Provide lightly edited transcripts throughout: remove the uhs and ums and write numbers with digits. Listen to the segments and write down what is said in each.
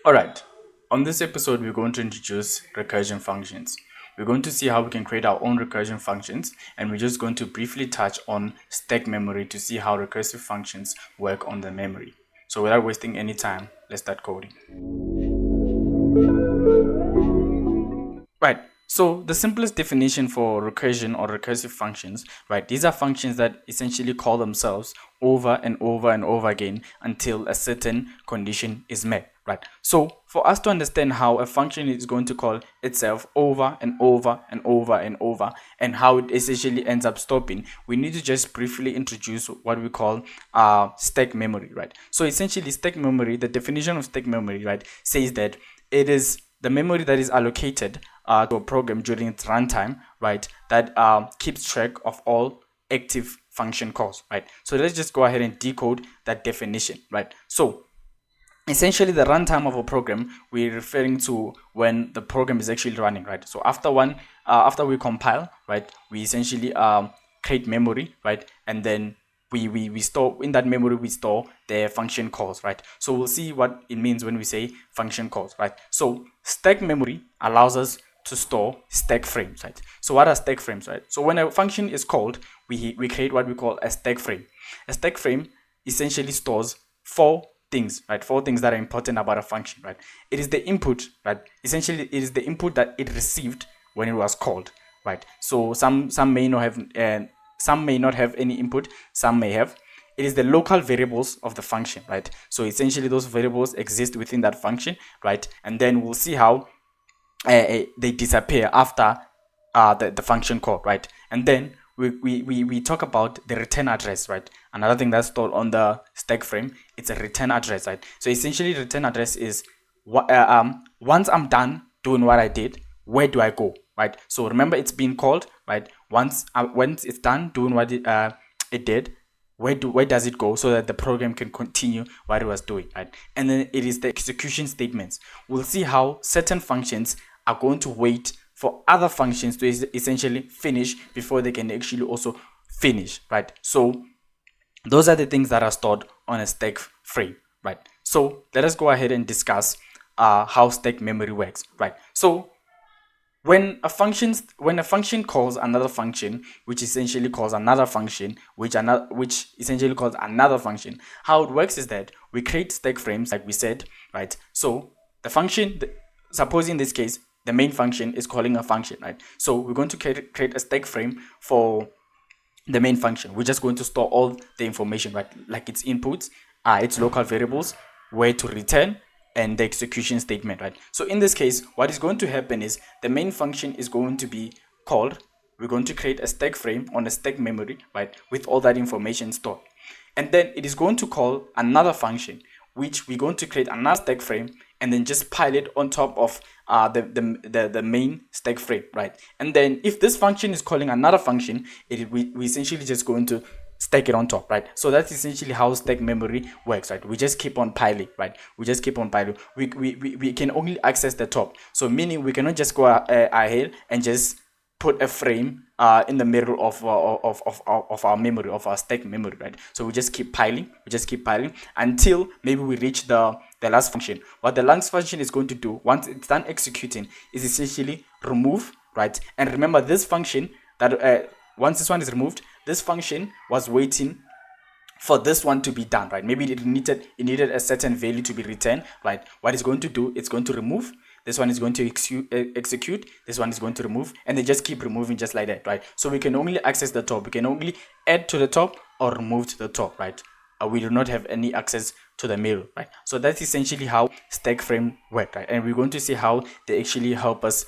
Alright, on this episode, we're going to introduce recursion functions. We're going to see how we can create our own recursion functions, and we're just going to briefly touch on stack memory to see how recursive functions work on the memory. So without wasting any time, let's start coding. Right. So the simplest definition for recursion or recursive functions, right? These are functions that essentially call themselves over and over and over again until a certain condition is met, right? So for us to understand how a function is going to call itself over and over and over and over and how it essentially ends up stopping, we need to just briefly introduce what we call stack memory, right? So essentially stack memory, the definition of stack memory, right, says that it is the memory that is allocated to a program during its runtime, right, that keeps track of all active function calls, right? So let's just go ahead and decode that definition, right? So essentially the runtime of a program, we're referring to when the program is actually running, right? So after we compile, right, we essentially create memory, right, and then we store in that memory, we store the function calls, right? So we'll see what it means when we say function calls, right? So stack memory allows us to store stack frames, right? So what are stack frames, right? So when a function is called, we create what we call a stack frame. A stack frame essentially stores four things, right? Four things that are important about a function, right? It is the input, right? Essentially, it is the input that it received when it was called, right? So some may not have any input, some may have. It is the local variables of the function, right? So essentially, those variables exist within that function, right? And then we'll see how they disappear after the function call, right? And then we talk about the return address, right? Another thing that's stored on the stack frame, it's a return address, right? So essentially, return address is once I'm done doing what I did, where do I go, right? So remember, it's been called, right? Once it's done doing what it did, where does it go so that the program can continue what it was doing, right? And then it is the execution statements. We'll see how certain functions are going to wait for other functions to essentially finish before they can actually also finish, right? So those are the things that are stored on a stack frame, right? So let us go ahead and discuss how stack memory works, right? So when a function calls another function, which essentially calls another function, which essentially calls another function, how it works is that we create stack frames, like we said, right? So the function, suppose in this case, the main function is calling a function, right? So we're going to create a stack frame for the main function. We're just going to store all the information, right? Like its inputs, its local variables, where to return, and the execution statement, right? So in this case, what is going to happen is the main function is going to be called. We're going to create a stack frame on a stack memory, right, with all that information stored. And then it is going to call another function, which we're going to create another stack frame and then just pile it on top of the main stack frame, right? And then if this function is calling another function, we essentially just going to stack it on top, right? So that's essentially how stack memory works, right? We just keep on piling, right? We just keep on piling. We can only access the top, so meaning we cannot just go ahead and just put a frame in the middle of our memory, of our stack memory, right? So we just keep piling, until maybe we reach the last function. What the last function is going to do once it's done executing is essentially remove, right? And remember, this function that once this one is removed, this function was waiting for this one to be done, right? Maybe it needed a certain value to be returned, right? What it's going to do, it's going to remove. This one is going to execute. This one is going to remove, and they just keep removing just like that, right? So we can only access the top. We can only add to the top or remove to the top, right? We do not have any access to the middle, right? So that's essentially how stack frame work, right? And we're going to see how they actually help us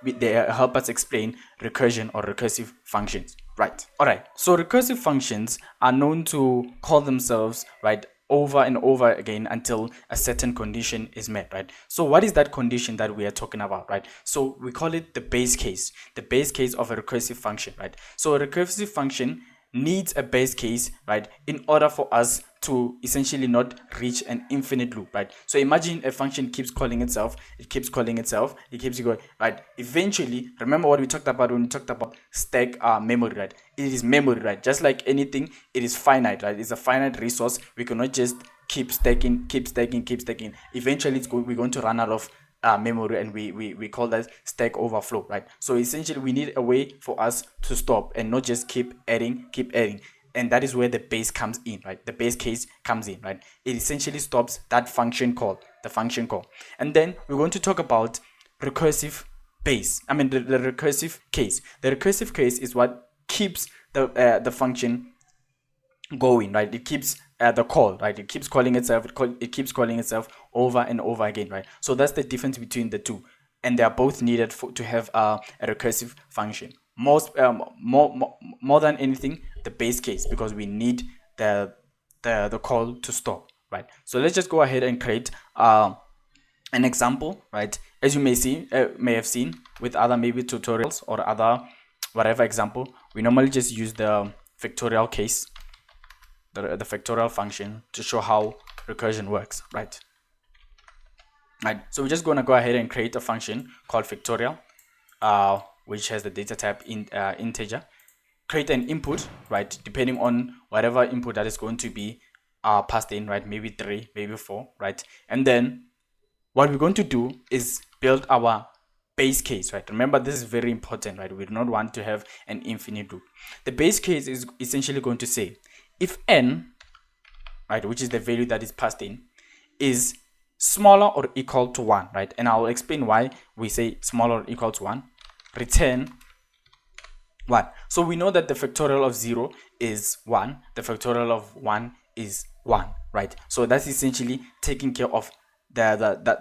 they help us explain recursion or recursive functions, right? All right. So recursive functions are known to call themselves, right, over and over again until a certain condition is met, right? So what is that condition that we are talking about, right? So we call it the base case of a recursive function, right? So a recursive function needs a base case, right, in order for us to essentially not reach an infinite loop, right? So imagine a function keeps calling itself, it keeps going, right? Eventually, remember what we talked about when we talked about stack memory, right? It is memory, right? Just like anything, it is finite, right? It's a finite resource. We cannot just keep stacking. Eventually we're going to run out of memory, and we call that stack overflow, right? So essentially we need a way for us to stop and not just keep adding. And that is where the base comes in, right? The base case comes in, right? It essentially stops that function call, the function call. And then we're going to talk about recursive base. I mean the recursive case. The recursive case is what keeps the function going, right? It keeps the call, right? It keeps calling itself. It keeps calling itself over and over again, right? So that's the difference between the two, and they are both needed to have a recursive function. More than anything, the base case, because we need the call to stop, right? So let's just go ahead and create an example, right? As you may have seen with other maybe tutorials or other whatever example, we normally just use the factorial case, the factorial function, to show how recursion works, right? So we're just going to go ahead and create a function called factorial, which has the data type in integer. Create an input, right? Depending on whatever input that is going to be passed in, right? Maybe 3, maybe 4, right? And then what we're going to do is build our base case, right? Remember, this is very important, right? We do not want to have an infinite loop. The base case is essentially going to say, if n, right, which is the value that is passed in, is smaller or equal to 1, right? And I'll explain why we say smaller or equal to 1, return 1. So we know that the factorial of 0 is 1, the factorial of 1 is 1, right? So that's essentially taking care of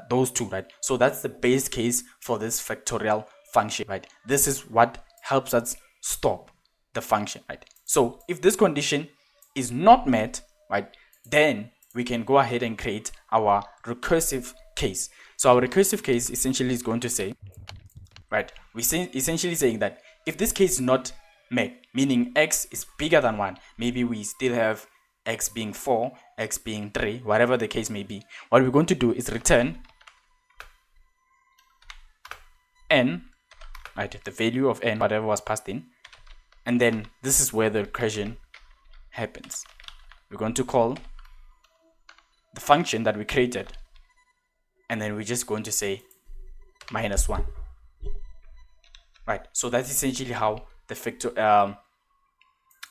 those two, right? So that's the base case for this factorial function, right? This is what helps us stop the function, right? So if this condition is not met, right, then we can go ahead and create our recursive case. So our recursive case essentially is going to say, right, essentially saying that if this case is not met, meaning x is bigger than 1, maybe we still have x being 4, x being 3, whatever the case may be, what we're going to do is return n, right, the value of n, whatever was passed in, and then this is where the recursion happens. We're going to call the function that we created, and then we're just going to say -1, right? So that's essentially how the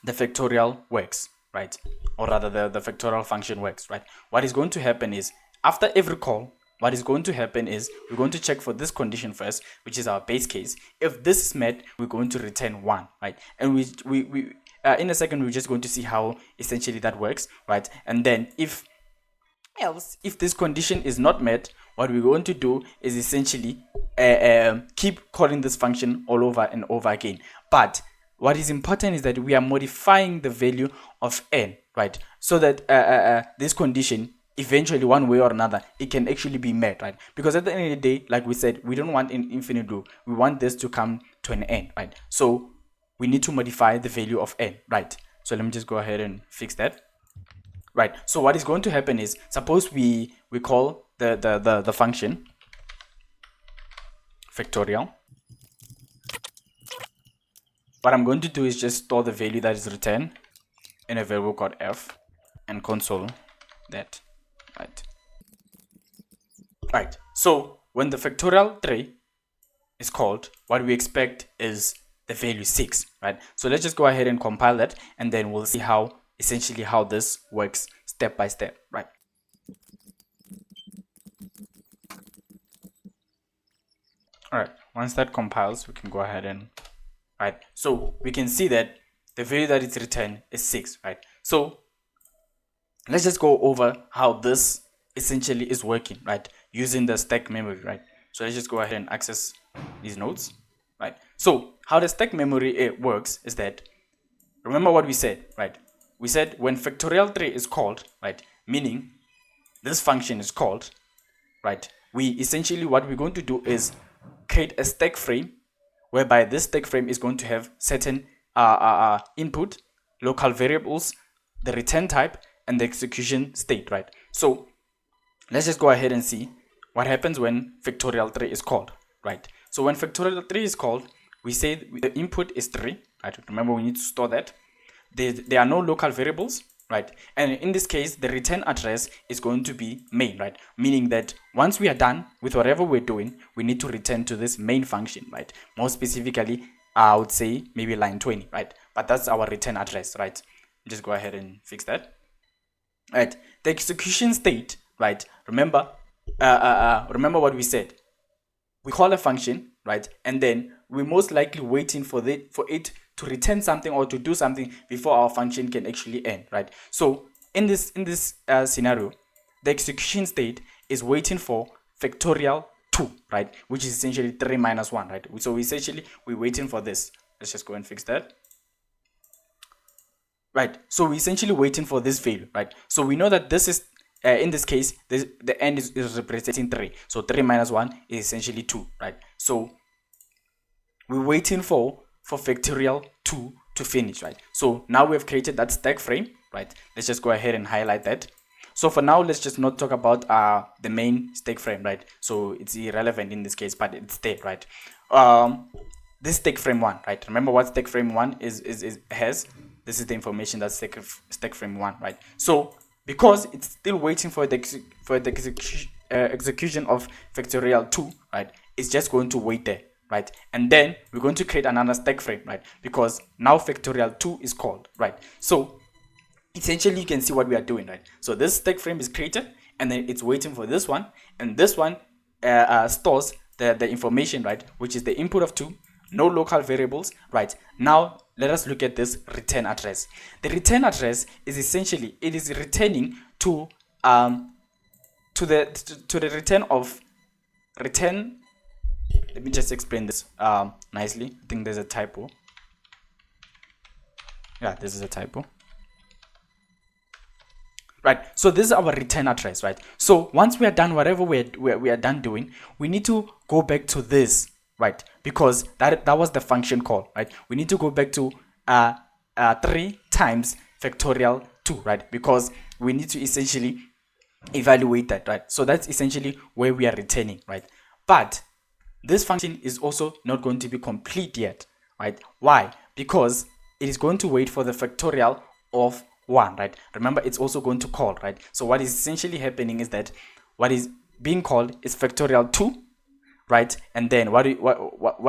factorial works, right? Or rather the factorial function works, right? What is going to happen is, after every call, what is going to happen is we're going to check for this condition first, which is our base case. If this is met, we're going to return 1, right? And we in a second, we're just going to see how essentially that works, right? And then if this condition is not met, what we're going to do is essentially keep calling this function all over and over again. But what is important is that we are modifying the value of n, right? So that this condition, eventually, one way or another, it can actually be met, right? Because at the end of the day, like we said, we don't want an infinite loop. We want this to come to an end, right? So we need to modify the value of n, right? So let me just go ahead and fix that. Right, so what is going to happen is, suppose we call the function factorial. What I'm going to do is just store the value that is returned in a variable called f and console that, right? Right, so when the factorial 3 is called, what we expect is the value 6, right? So let's just go ahead and compile that, and then we'll see how essentially how this works step by step, right? All right, once that compiles, we can go ahead and, right, so we can see that the value that is returned is 6, right? So let's just go over how this essentially is working, right, using the stack memory, right? So let's just go ahead and access these nodes, right? So how the stack memory works is that, remember what we said, right? We said when factorial 3 is called, right, meaning this function is called, right, we essentially, what we're going to do is create a stack frame, whereby this stack frame is going to have certain input, local variables, the return type, and the execution state, right? So let's just go ahead and see what happens when factorial 3 is called, right? So when factorial 3 is called, we say the input is 3, right? Remember, we need to store that. There are no local variables, right? And in this case, the return address is going to be main, right? Meaning that once we are done with whatever we're doing, we need to return to this main function, right? More specifically, I would say maybe line 20, right? But that's our return address, right? Just go ahead and fix that. Right, the execution state, right? Remember what we said. We call a function, right? And then we're most likely waiting for it to return something or to do something before our function can actually end, right? So in this scenario, the execution state is waiting for factorial 2, right? Which is essentially 3 minus 1, right? So essentially we're waiting for this. Let's just go and fix that. Right, so we're essentially waiting for this value, right? So we know that this is, in this case, the end is representing 3. So 3 minus 1 is essentially 2, right? So we're waiting for factorial 2 to finish, right? So now we have created that stack frame, right? Let's just go ahead and highlight that. So for now, let's just not talk about the main stack frame, right? So it's irrelevant in this case, but it's there, right? This stack frame 1, right? Remember what stack frame 1 has. This is the information that stack frame 1, right? So because it's still waiting for the execution of factorial 2, right? It's just going to wait there, right? And then we're going to create another stack frame, right? Because now factorial 2 is called, right? So essentially you can see what we are doing, right? So this stack frame is created, and then it's waiting for this one, and this one stores the information, right? Which is the input of 2, no local variables, right? Now let us look at this return address. The return address is essentially, it is returning to the return of return. Let me just explain this nicely. I think there's a typo. Yeah, this is a typo. Right, so this is our return address, right? So once we are done whatever we are done doing, we need to go back to this, right? Because that was the function call, right? We need to go back to 3 times factorial 2, right? Because we need to essentially evaluate that, right? So that's essentially where we are returning, right? But this function is also not going to be complete yet, right? Why? Because it is going to wait for the factorial of 1, right? Remember, it's also going to call, right? So what is essentially happening is that what is being called is factorial 2, right? And then what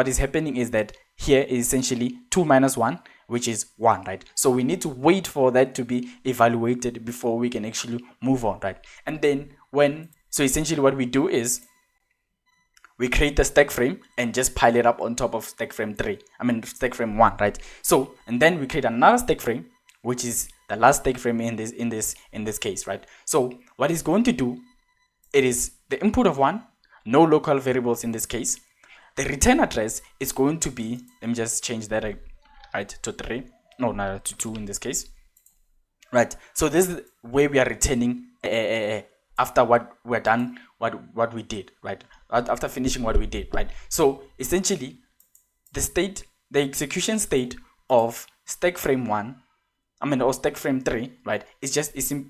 is happening is that here is essentially 2 minus 1, which is 1, right? So we need to wait for that to be evaluated before we can actually move on, right? And then so essentially what we do is we create the stack frame and just pile it up on top of stack frame 1, right? So, and then we create another stack frame, which is the last stack frame in this case, right? So what it's going to do, it is the input of 1, no local variables in this case. The return address is going to be, let me just change that, right, to 3, no, to 2 in this case, right? So this is where we are returning after what we're done, what we did, right? After finishing what we did, right? So essentially the execution state of stack frame 1, or stack frame 3, right, is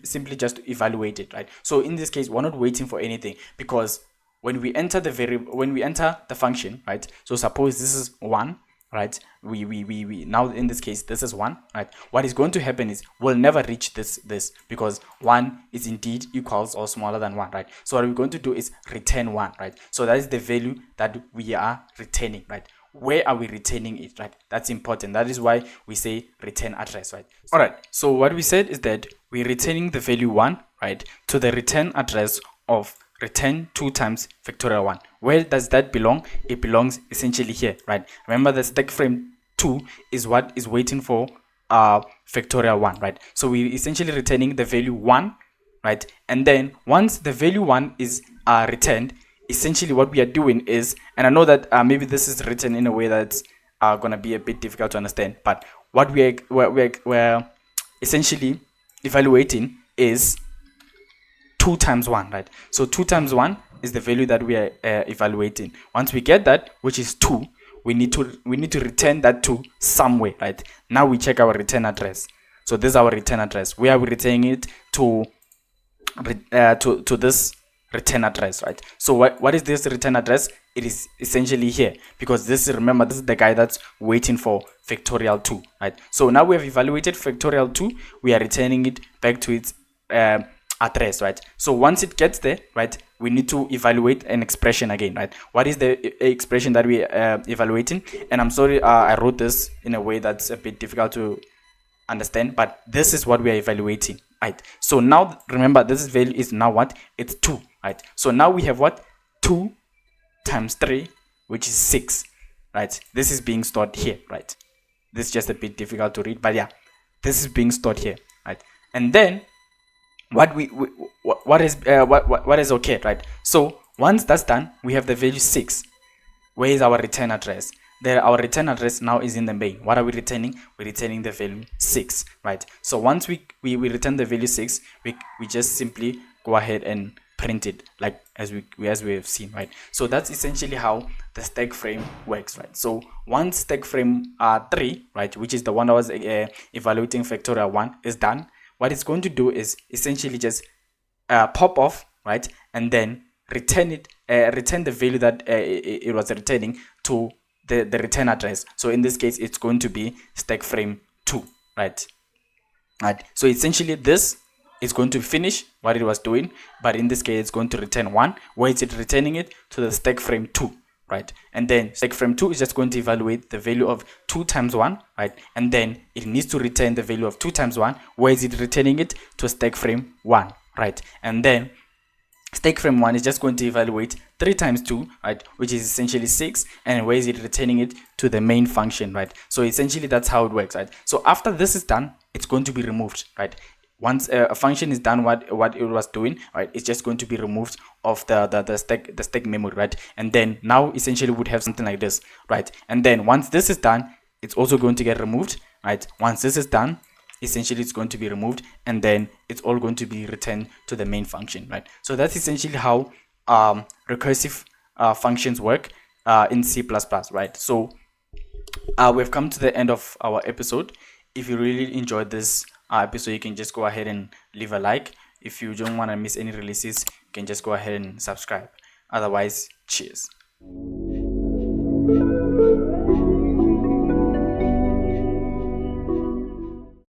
simply just to evaluate it, right? So in this case, we're not waiting for anything, because when we enter the function, right, so suppose this is 1, right, we now in this case this is 1, right, what is going to happen is we'll never reach this because 1 is indeed equals or smaller than 1, right? So what we're going to do is return 1, right? So that is the value that we are returning, right? Where are we returning it, right? That's important. That is why we say return address, right? All right, so what we said is that we're returning the value 1, right, to the return address of return 2 times factorial 1. Where does that belong? It belongs essentially here, right? Remember, the stack frame 2 is what is waiting for factorial 1, right? So we're essentially returning the value 1, right? And then once the value 1 is returned, essentially what we are doing is, and I know that maybe this is written in a way that's gonna be a bit difficult to understand, but what we're essentially evaluating is 2 times 1, right? So 2 times 1 is the value that we are evaluating. Once we get that, which is 2, we need to return that 2 somewhere, right? Now we check our return address. So this is our return address. Where are we returning it to this return address, right? So what is this return address? It is essentially here, because this is, remember, this is the guy that's waiting for factorial 2, right? So now we have evaluated factorial 2, we are returning it back to its address, right? So once it gets there, right, we need to evaluate an expression again, right? What is the expression that we evaluating? And I'm sorry, I wrote this in a way that's a bit difficult to understand, but this is what we are evaluating, right? So now remember, this value is now what? It's 2, right? So now we have what? 2 times 3, which is 6, right? This is being stored here, right? This is just a bit difficult to read, but yeah, this is being stored here, right? And then what is okay, right? So once that's done, we have the value 6. Where is our return address? There, our return address now is in the main. What are we returning? We're returning the value 6, right? So once we return the value 6, we just simply go ahead and print it, like as we have seen, right? So that's essentially how the stack frame works, right? So once stack frame 3, right, which is the one I was evaluating factorial 1, is done, what it's going to do is essentially just pop off, right, and then return the value that it was returning to the return address. So in this case, it's going to be stack frame 2, right? So essentially this is going to finish what it was doing, but in this case it's going to return 1. Where is it returning it? To the stack frame 2, right? And then stack frame 2 is just going to evaluate the value of 2 times 1, right? And then it needs to return the value of 2 times 1. Where is it returning it? To stack frame 1, right? And then stack frame 1 is just going to evaluate 3 times 2, right, which is essentially 6, and where is it returning it? To the main function, right? So essentially that's how it works, right? So after this is done, it's going to be removed, right? Once a function is done what it was doing, right, it's just going to be removed of the stack memory, right? And then now essentially would have something like this, right? And then once this is done, it's also going to get removed, right? Once this is done, essentially it's going to be removed, and then it's all going to be returned to the main function, right? So that's essentially how recursive functions work in C++, right? So we've come to the end of our episode. If you really enjoyed this episode, you can just go ahead and leave a like. If you don't want to miss any releases, you can just go ahead and subscribe. Otherwise, cheers.